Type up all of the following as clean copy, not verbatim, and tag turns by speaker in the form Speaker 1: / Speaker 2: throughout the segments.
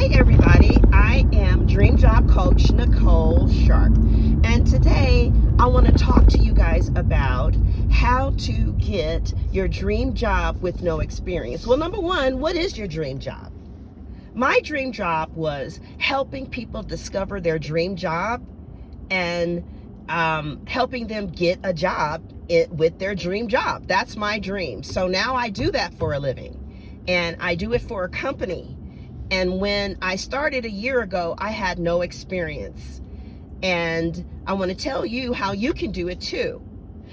Speaker 1: Hi everybody, I am Dream Job Coach Nicole Sharp, and today I want to talk to you guys about how to get your dream job with no experience. Well, number one, what is your dream job? My dream job was helping people discover their dream job and helping them get a job with their dream job. That's my dream. So now I do that for a living, and I do it for a company. And when I started a year ago, I had no experience. And I want to tell you how you can do it too.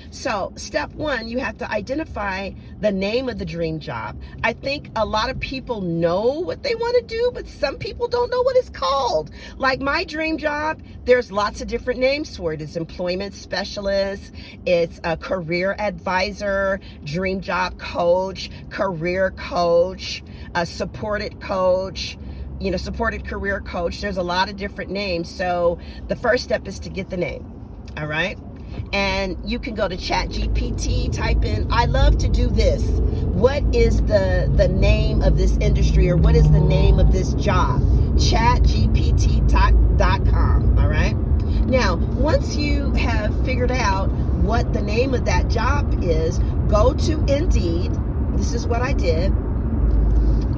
Speaker 1: So step one, you have to identify the name of the dream job. I think a lot of people know what they want to do, but some people don't know what it's called. Like my dream job, there's lots of different names for it. It's employment specialist, it's a career advisor, dream job coach, career coach, a supported coach, supported career coach. There's a lot of different names. So the first step is to get the name. All right. And you can go to ChatGPT, type in, I love to do this. What is the name of this industry, or what is the name of this job? ChatGPT.com. All right. Now, once you have figured out what the name of that job is, go to Indeed. This is what I did.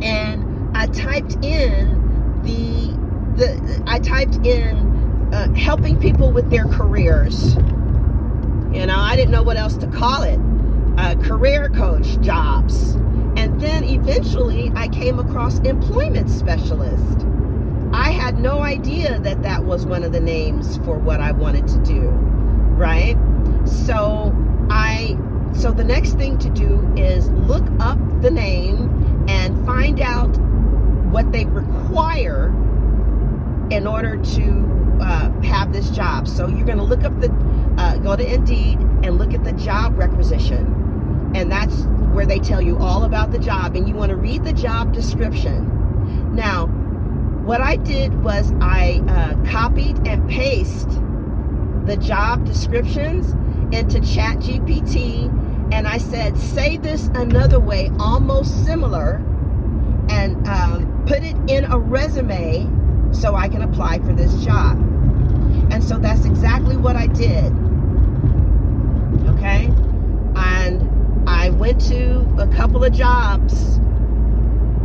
Speaker 1: And I typed in helping people with their careers. I didn't know what else to call it. Career coach jobs. And then eventually I came across employment specialist. I had no idea that was one of the names for what I wanted to do, right? So the next thing to do is look up the name and find out what they require in order to have this job. So you're going to look up go to Indeed and look at the job requisition. And that's where they tell you all about the job. And you want to read the job description. Now, what I did was I copied and pasted the job descriptions into ChatGPT. And I said, say this another way, almost similar, and put it in a resume so I can apply for this job. And so that's exactly what I did. Okay? And I went to a couple of jobs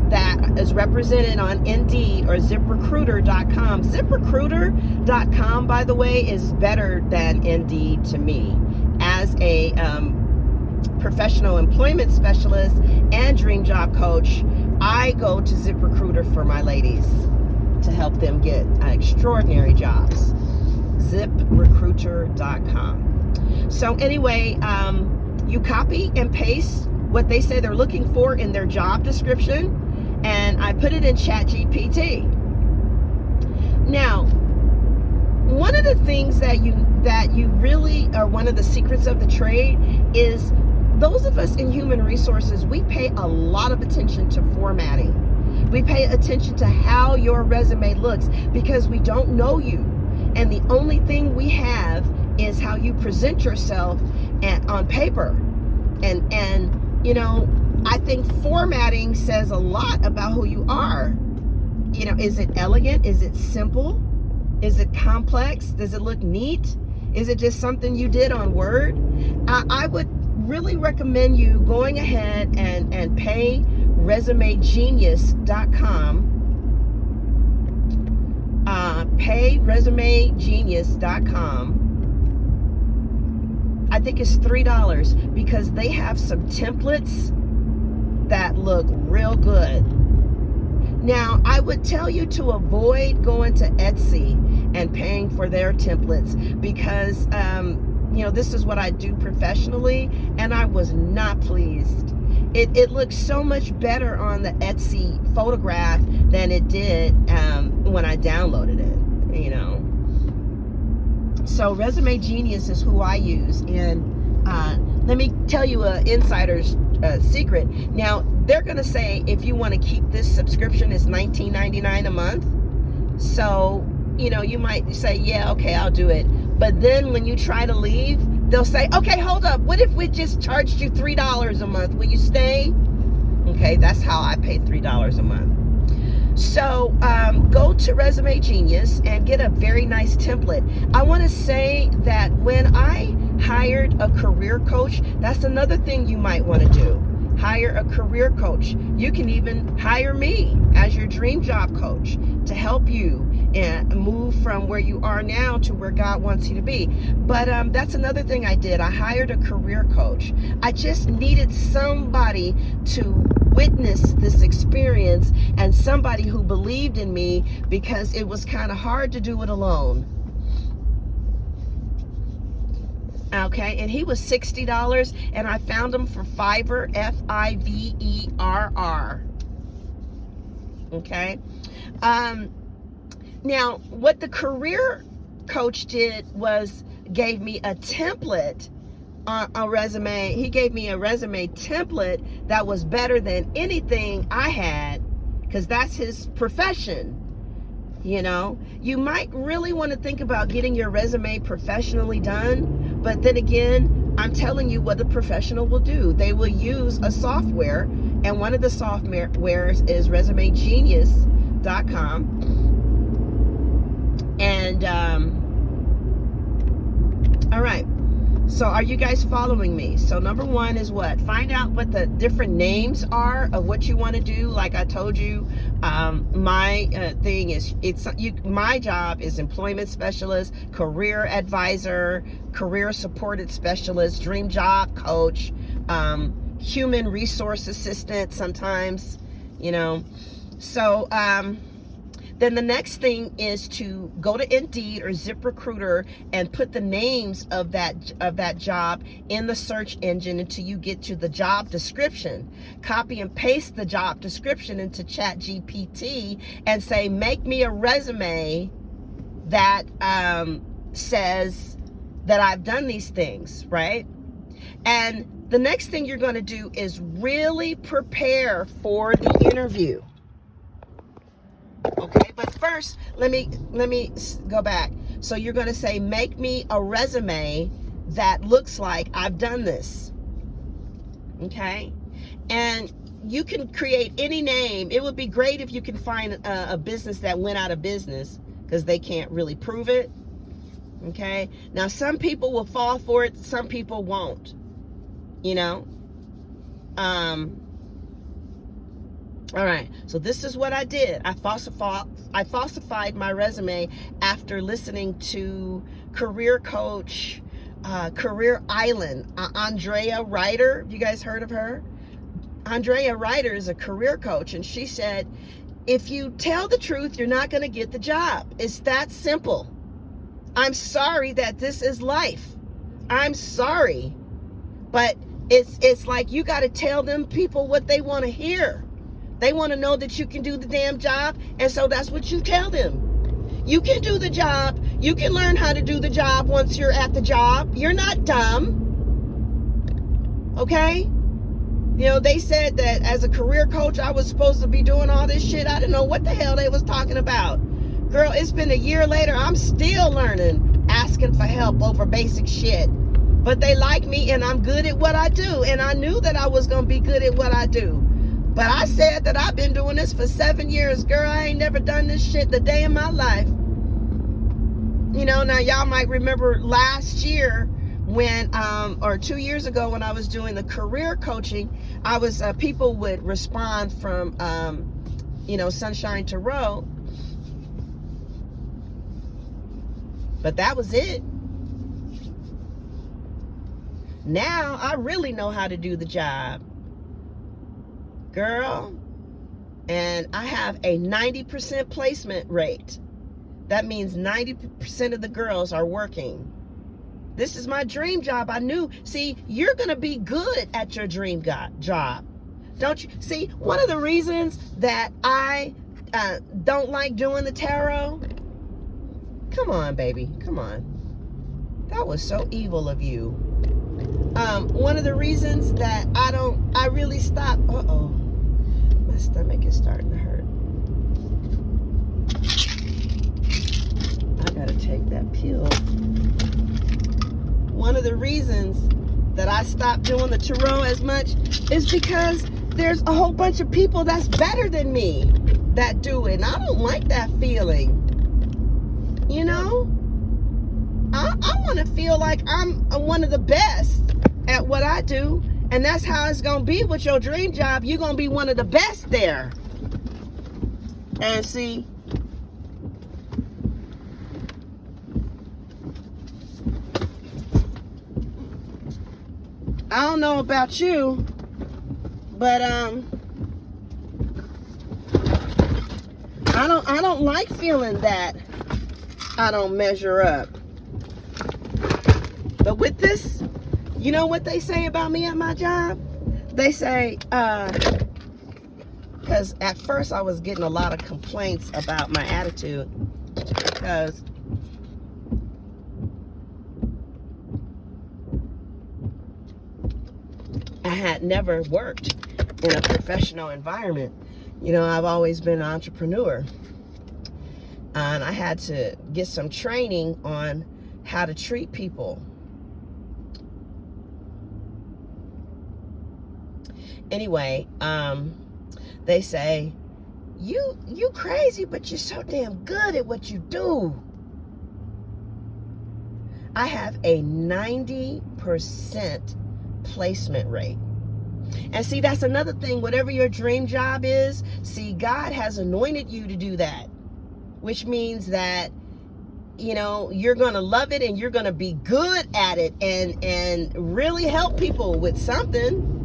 Speaker 1: that is represented on Indeed or ZipRecruiter.com. ZipRecruiter.com, by the way, is better than Indeed to me. As a professional employment specialist and dream job coach, I go to ZipRecruiter for my ladies to help them get extraordinary jobs. ZipRecruiter.com. So anyway, you copy and paste what they say they're looking for in their job description, and I put it in ChatGPT. Now, one of the things that you really are, one of the secrets of the trade is those of us in human resources, we pay a lot of attention to formatting. We pay attention to how your resume looks because we don't know you. And the only thing we have is how you present yourself on paper. And I think formatting says a lot about who you are. Is it elegant? Is it simple? Is it complex? Does it look neat? Is it just something you did on Word? I would really recommend you going ahead and pay ResumeGenius.com. Pay ResumeGenius.com. I think it's $3 because they have some templates that look real good. Now, I would tell you to avoid going to Etsy and paying for their templates because, this is what I do professionally, and I was not pleased. It looks so much better on the Etsy photograph than it did when I downloaded it, So Resume Genius is who I use. And let me tell you an insider's secret. Now, they're going to say if you want to keep this subscription, it's $19.99 a month. So, you might say, yeah, okay, I'll do it. But then when you try to leave, they'll say, okay, hold up. What if we just charged you $3 a month? Will you stay? Okay, that's how I pay $3 a month. So go to Resume Genius and get a very nice template. I want to say that when I hired a career coach, that's another thing you might want to do. Hire a career coach. You can even hire me as your dream job coach to help you and move from where you are now to where God wants you to be. But that's another thing I did. I hired a career coach. I just needed somebody to witness this experience and somebody who believed in me, because it was kind of hard to do it alone. Okay, and he was $60, and I found him for Fiverr, Fiverr. Okay. Now, what the career coach did was gave me a template on a resume. He gave me a resume template that was better than anything I had, because that's his profession. You know, you might really want to think about getting your resume professionally done, but then again, I'm telling you what a professional will do. They will use a software, and one of the softwares is ResumeGenius.com. And all right. So are you guys following me? So number one is what? Find out what the different names are of what you want to do. Like I told you, my thing is, my job is employment specialist, career advisor, career supported specialist, dream job coach, human resource assistant sometimes, you know. So then the next thing is to go to Indeed or ZipRecruiter and put the names of that job in the search engine until you get to the job description. Copy and paste the job description into ChatGPT and say, make me a resume that says that I've done these things, right? And the next thing you're going to do is really prepare for the interview. Okay, but first, let me go back. So you're going to say, make me a resume that looks like I've done this. Okay, and you can create any name. It would be great if you can find a business that went out of business, because they can't really prove it. Okay, now some people will fall for it, some people won't. You know. All right, so this is what I did. I falsified my resume after listening to career coach, Career Island, Andrea Ryder. You guys heard of her? Andrea Ryder is a career coach, and she said, if you tell the truth, you're not going to get the job. It's that simple. I'm sorry that this is life. I'm sorry, but it's like you got to tell them people what they want to hear. They want to know that you can do the damn job, and so that's what you tell them. You can do the job. You can learn how to do the job once you're at the job. You're not dumb. Okay? You know, they said that as a career coach, I was supposed to be doing all this shit. I didn't know what the hell they was talking about. Girl, it's been a year later. I'm still learning, asking for help over basic shit. But they like me, and I'm good at what I do. And I knew that I was going to be good at what I do. But I said that I've been doing this for 7 years. Girl, I ain't never done this shit the day in my life. You know, now y'all might remember last year when, or 2 years ago when I was doing the career coaching, I was, people would respond from, you know, Sunshine to Row. But that was it. Now I really know how to do the job. Girl, and I have a 90% placement rate. That means 90% of the girls are working. This is my dream job. I knew. See, you're going to be good at your dream job. Don't you? See, one of the reasons that I don't like doing the tarot. Come on, baby. Come on. That was so evil of you. One of the reasons that I really stopped. Uh-oh. My stomach is starting to hurt. I gotta take that pill. One of the reasons that I stopped doing the tarot as much is because there's a whole bunch of people that's better than me that do it. And I don't like that feeling. You know, I want to feel like I'm one of the best at what I do. And that's how it's going to be with your dream job. You're going to be one of the best there. And see, I don't know about you, but I don't like feeling that I don't measure up. But with this, you know what they say about me at my job? They say, because at first I was getting a lot of complaints about my attitude, because I had never worked in a professional environment. You know, I've always been an entrepreneur. And I had to get some training on how to treat people. Anyway, they say, you crazy, but you're so damn good at what you do. I have a 90% placement rate. And see, that's another thing. Whatever your dream job is, see, God has anointed you to do that, which means that, you know, you're going to love it and you're going to be good at it and really help people with something.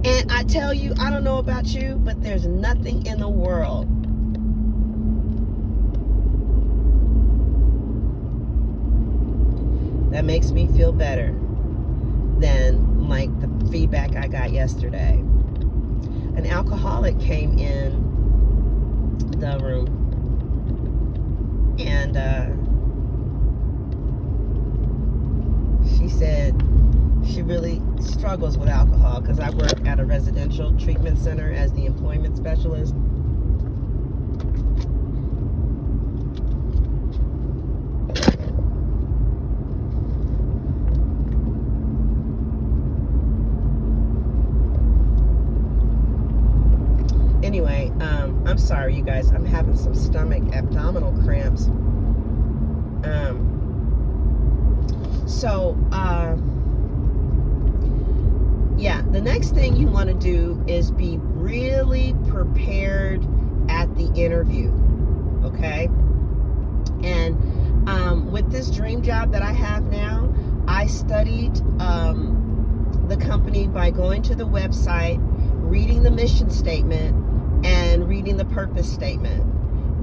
Speaker 1: And I tell you, I don't know about you, but there's nothing in the world that makes me feel better than like the feedback I got yesterday. An alcoholic came in the room and she said she really struggles with alcohol, because I work at a residential treatment center as the employment specialist. Anyway, I'm sorry, you guys. I'm having some abdominal cramps. Yeah, the next thing you want to do is be really prepared at the interview, okay? And with this dream job that I have now, I studied the company by going to the website, reading the mission statement, and reading the purpose statement.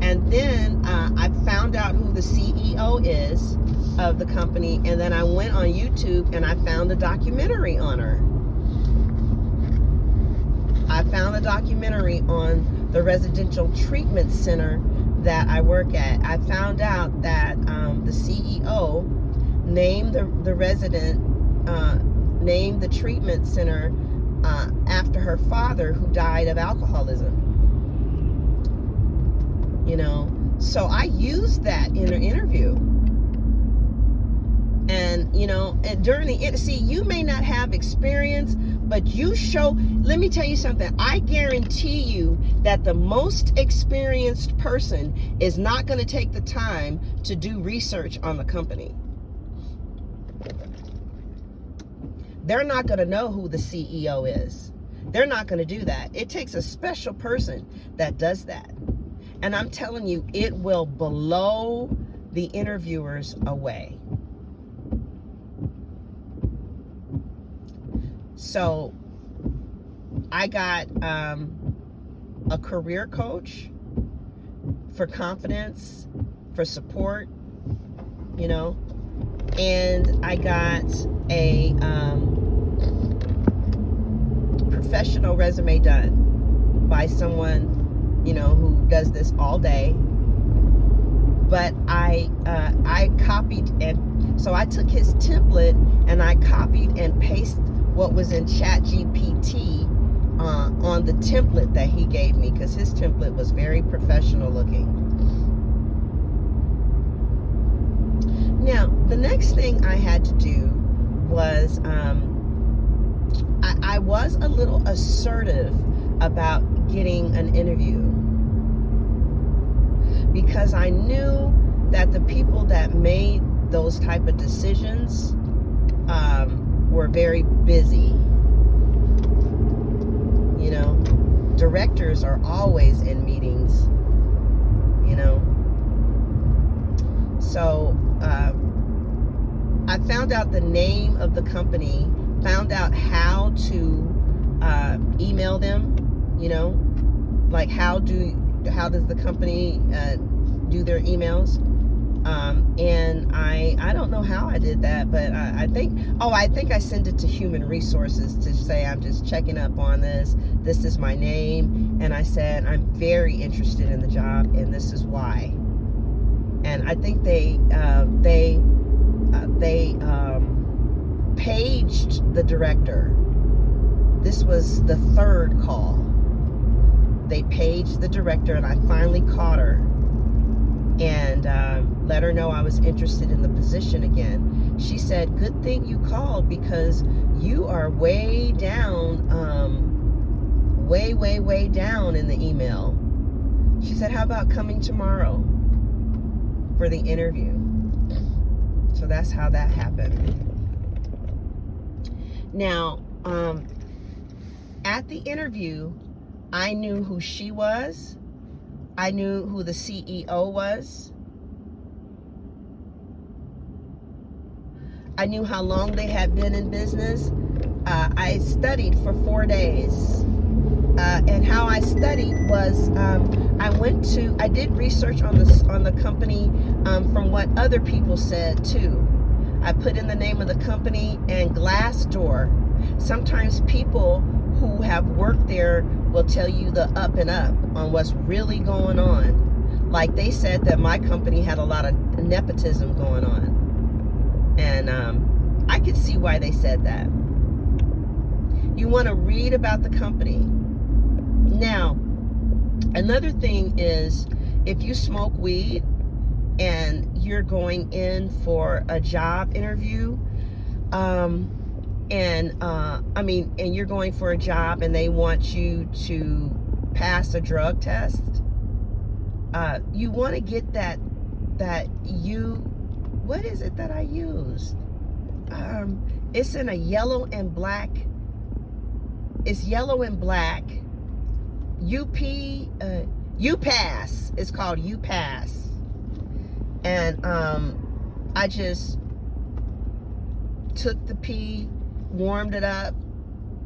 Speaker 1: And then I found out who the CEO is of the company, and then I went on YouTube and I found a documentary on her. I found a documentary on the residential treatment center that I work at. I found out that the CEO named the resident, named the treatment center after her father, who died of alcoholism. You know, so I used that in an interview. And, you know, and during the, see, you may not have experience, but you show, let me tell you something. I guarantee you that the most experienced person is not going to take the time to do research on the company. They're not going to know who the CEO is. They're not going to do that. It takes a special person that does that. And I'm telling you, it will blow the interviewers away. So I got a career coach for confidence, for support, you know, and I got a professional resume done by someone, you know, who does this all day. But I copied, and so I took his template and I copied and pasted what was in ChatGPT on the template that he gave me, because his template was very professional looking. Now, the next thing I had to do was I was a little assertive about getting an interview, because I knew that the people that made those type of decisions were very busy. You know, directors are always in meetings, you know. So I found out the name of the company, found out how to email them, you know, like how does the company do their emails. And I don't know how I did that, but I think I sent it to Human Resources to say I'm just checking up on this. This is my name, and I said I'm very interested in the job, and this is why. And I think they paged the director. This was the third call. They paged the director, and I finally caught her and let her know I was interested in the position again. She said, "Good thing you called, because you are way down, way down in the email." She said, "How about coming tomorrow for the interview?" So that's how that happened. Now, at the interview, I knew who she was. I knew who the CEO was. I knew how long they had been in business. I studied for 4 days. And how I studied was I did research on the company from what other people said too. I put in the name of the company and Glassdoor. Sometimes people who have worked there will tell you the up and up on what's really going on. Like they said that my company had a lot of nepotism going on. And I could see why they said that. You want to read about the company. Now, another thing is, if you smoke weed and you're going in for a job interview, and you're going for a job and they want you to pass a drug test, you want to get what is it that I used? It's in a yellow and black. It's yellow and black. UPass. It's called UPass. And I just took the pee, warmed it up.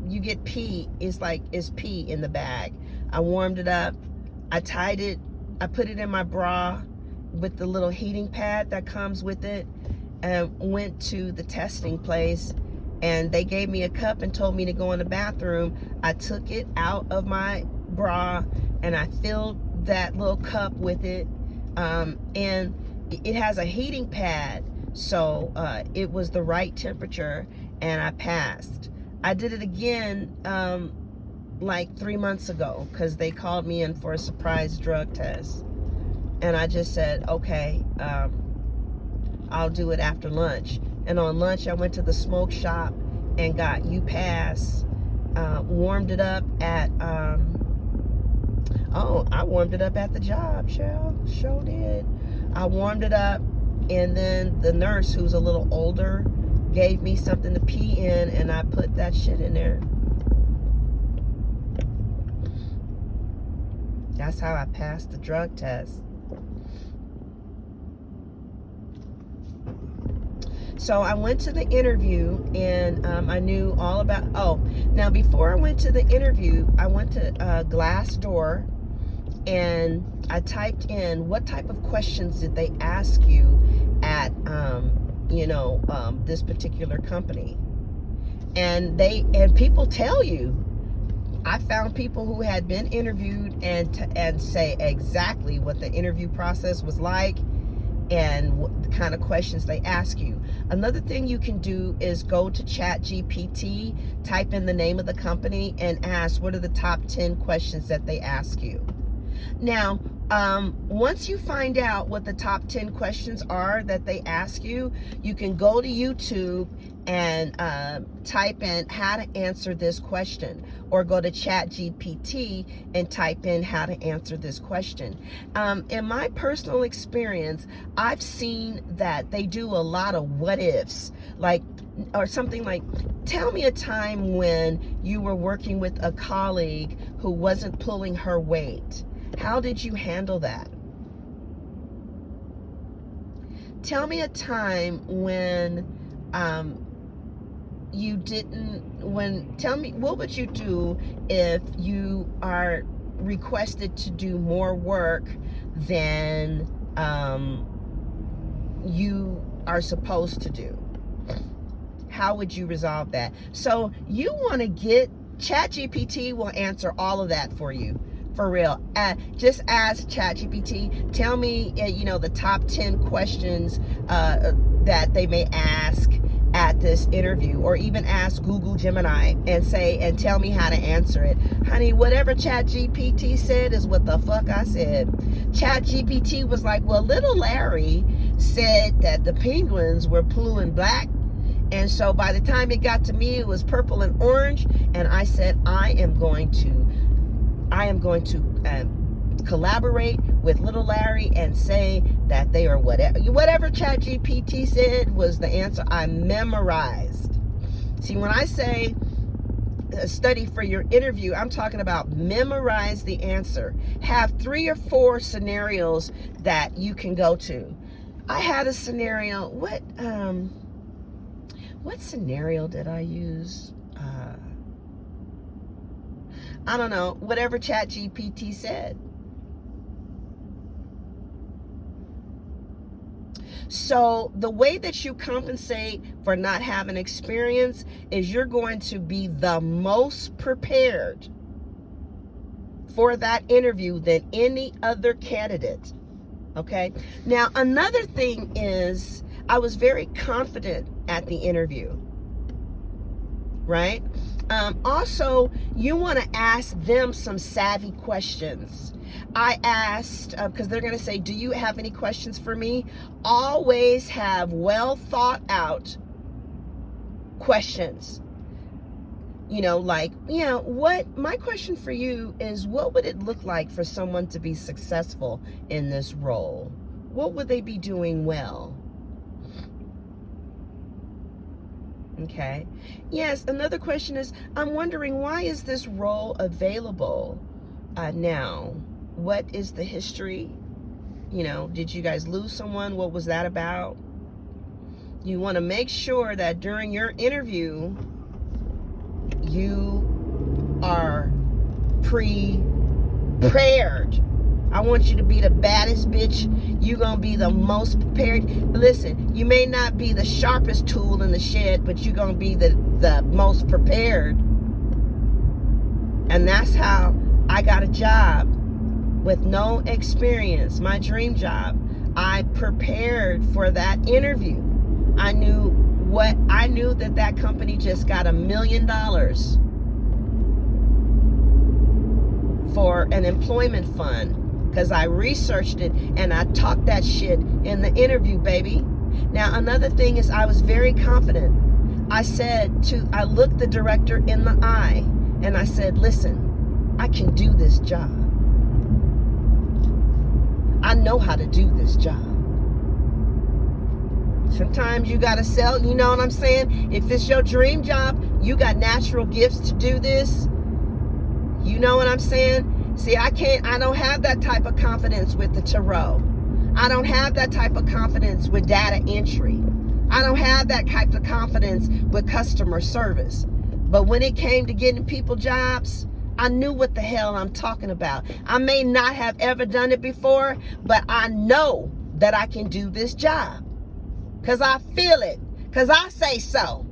Speaker 1: You get pee, it's pee in the bag. I warmed it up. I tied it. I put it in my bra with the little heating pad that comes with it, and went to the testing place, and they gave me a cup and told me to go in the bathroom. I took it out of my bra and I filled that little cup with it, and it has a heating pad, so it was the right temperature, and I passed. I did it again like 3 months ago, because they called me in for a surprise drug test, and I just said, okay, I'll do it after lunch. And on lunch I went to the smoke shop and got UPass, warmed it up at I warmed it up at the job, sure did. I warmed it up, and then the nurse, who's a little older, gave me something to pee in, and I put that shit in there. That's how I passed the drug test. So I went to the interview, and I knew all about, now before I went to the interview, I went to Glassdoor, and I typed in what type of questions did they ask you at, this particular company. And people tell you. I found people who had been interviewed and say exactly what the interview process was like and what the kind of questions they ask you. Another thing you can do is go to ChatGPT, type in the name of the company, and ask what are the top 10 questions that they ask you. Now, Once you find out what the top 10 questions are that they ask you, you can go to YouTube and type in how to answer this question, or go to ChatGPT and type in how to answer this question. In my personal experience, I've seen that they do a lot of what ifs, or something like, tell me a time when you were working with a colleague who wasn't pulling her weight. How did you handle that? Tell me a time when tell me, what would you do if you are requested to do more work than you are supposed to do? How would you resolve that? So you want to get, ChatGPT will answer all of that for you. For real. Just ask ChatGPT, tell me, the top 10 questions that they may ask at this interview, or even ask Google Gemini and tell me how to answer it. Honey, whatever ChatGPT said is what the fuck I said. ChatGPT was like, well, little Larry said that the penguins were blue and black. And so by the time it got to me, it was purple and orange. And I said, I am going to collaborate with little Larry and say that they are whatever ChatGPT said was the answer. I memorized. See, when I say study for your interview, I'm talking about memorize the answer. Have 3 or 4 scenarios that you can go to. I had a scenario. What scenario did I use? I don't know, whatever ChatGPT said. So the way that you compensate for not having experience is you're going to be the most prepared for that interview than any other candidate. Okay? Now, another thing is, I was very confident at the interview. Right? Also, you want to ask them some savvy questions. I asked, because they're going to say, do you have any questions for me? Always have well thought out questions. My question for you is, what would it look like for someone to be successful in this role? What would they be doing well? Okay. Yes, another question is, I'm wondering, why is this role available now? What is the history? Did you guys lose someone? What was that about? You want to make sure that during your interview, you are prepared. I want you to be the baddest bitch. You're going to be the most prepared. Listen, you may not be the sharpest tool in the shed, but you're going to be the most prepared. And that's how I got a job with no experience, my dream job. I prepared for that interview. I knew that company just got $1 million for an employment fund. Because I researched it and I talked that shit in the interview, baby. Now, another thing is, I was very confident. I looked the director in the eye and I said, listen, I can do this job. I know how to do this job. Sometimes you got to sell, you know what I'm saying? If it's your dream job, you got natural gifts to do this. You know what I'm saying? See, I don't have that type of confidence with the tarot. I don't have that type of confidence with data entry. I don't have that type of confidence with customer service. But when it came to getting people jobs, I knew what the hell I'm talking about. I may not have ever done it before, but I know that I can do this job. Because I feel it. Because I say so.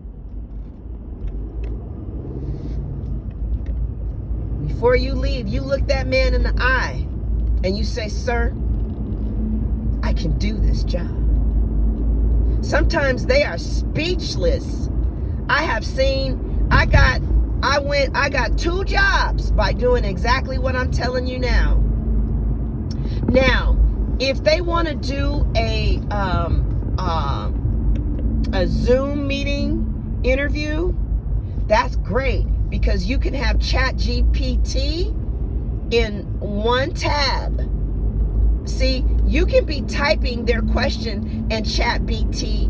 Speaker 1: Before you leave, you look that man in the eye and you say, sir, I can do this job. Sometimes they are speechless. I got 2 jobs by doing exactly what I'm telling you now. Now, if they want to do a Zoom meeting interview, that's great, because you can have ChatGPT in one tab. See, you can be typing their question and ChatGPT,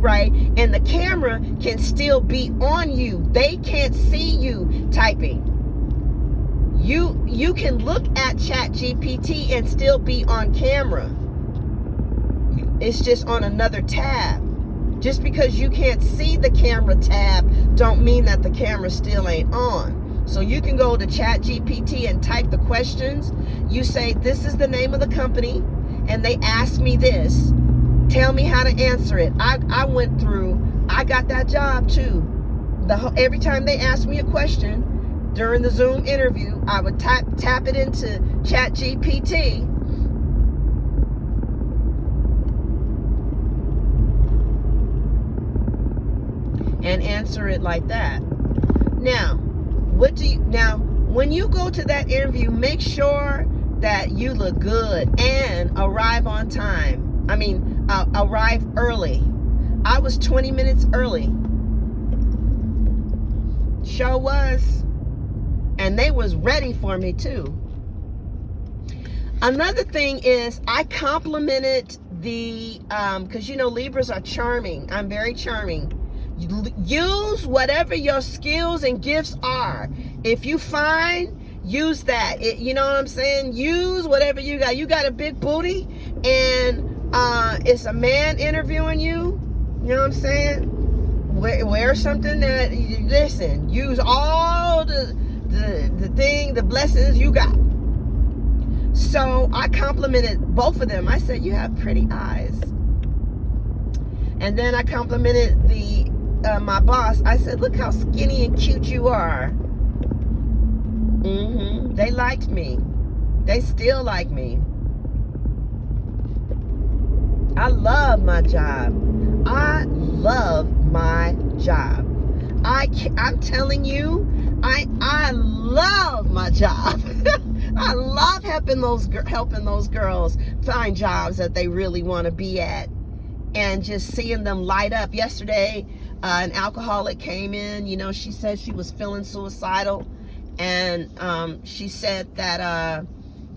Speaker 1: right? And the camera can still be on you. They can't see you typing. You can look at ChatGPT and still be on camera. It's just on another tab. Just because you can't see the camera tab don't mean that the camera still ain't on. So you can go to ChatGPT and type the questions. You say, this is the name of the company, and they asked me this. Tell me how to answer it. I got that job too. Every time they asked me a question during the Zoom interview, I would tap it into ChatGPT. And answer it like that. Now, when you go to that interview, make sure that you look good and arrive on time. Arrive early. I was 20 minutes early. Sure was. And they was ready for me too. Another thing is, I complimented because Libras are charming. I'm very charming. Use whatever your skills and gifts are. If you find, use that. You know what I'm saying? Use whatever you got. You got a big booty and it's a man interviewing you. You know what I'm saying? Wear something that, listen, use all the blessings you got. So I complimented both of them. I said, you have pretty eyes. And then I complimented my boss. I said, look how skinny and cute you are. They liked me. They still like me. I love my job. I love my job. I'm telling you, I love my job. I love helping those girls find jobs that they really want to be at, and just seeing them light up. Yesterday, an alcoholic came in. She said she was feeling suicidal, and she said that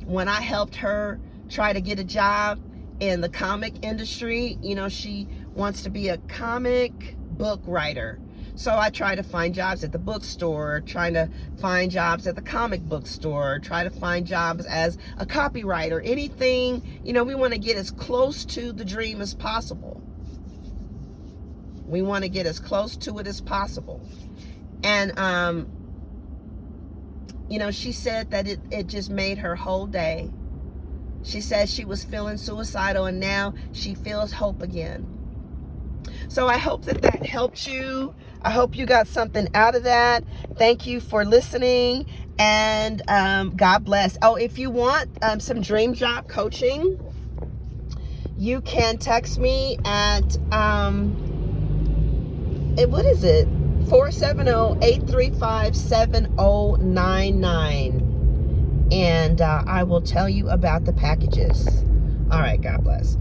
Speaker 1: when I helped her try to get a job in the comic industry, she wants to be a comic book writer. So I try to find jobs at the bookstore, trying to find jobs at the comic book store, try to find jobs as a copywriter, anything. We want to get as close to the dream as possible. We want to get as close to it as possible. And, she said that it just made her whole day. She said she was feeling suicidal, and now she feels hope again. So I hope that helped you. I hope you got something out of that. Thank you for listening, and God bless. Oh, if you want some dream job coaching, you can text me at, what is it? 470-835-7099. And I will tell you about the packages. All right, God bless.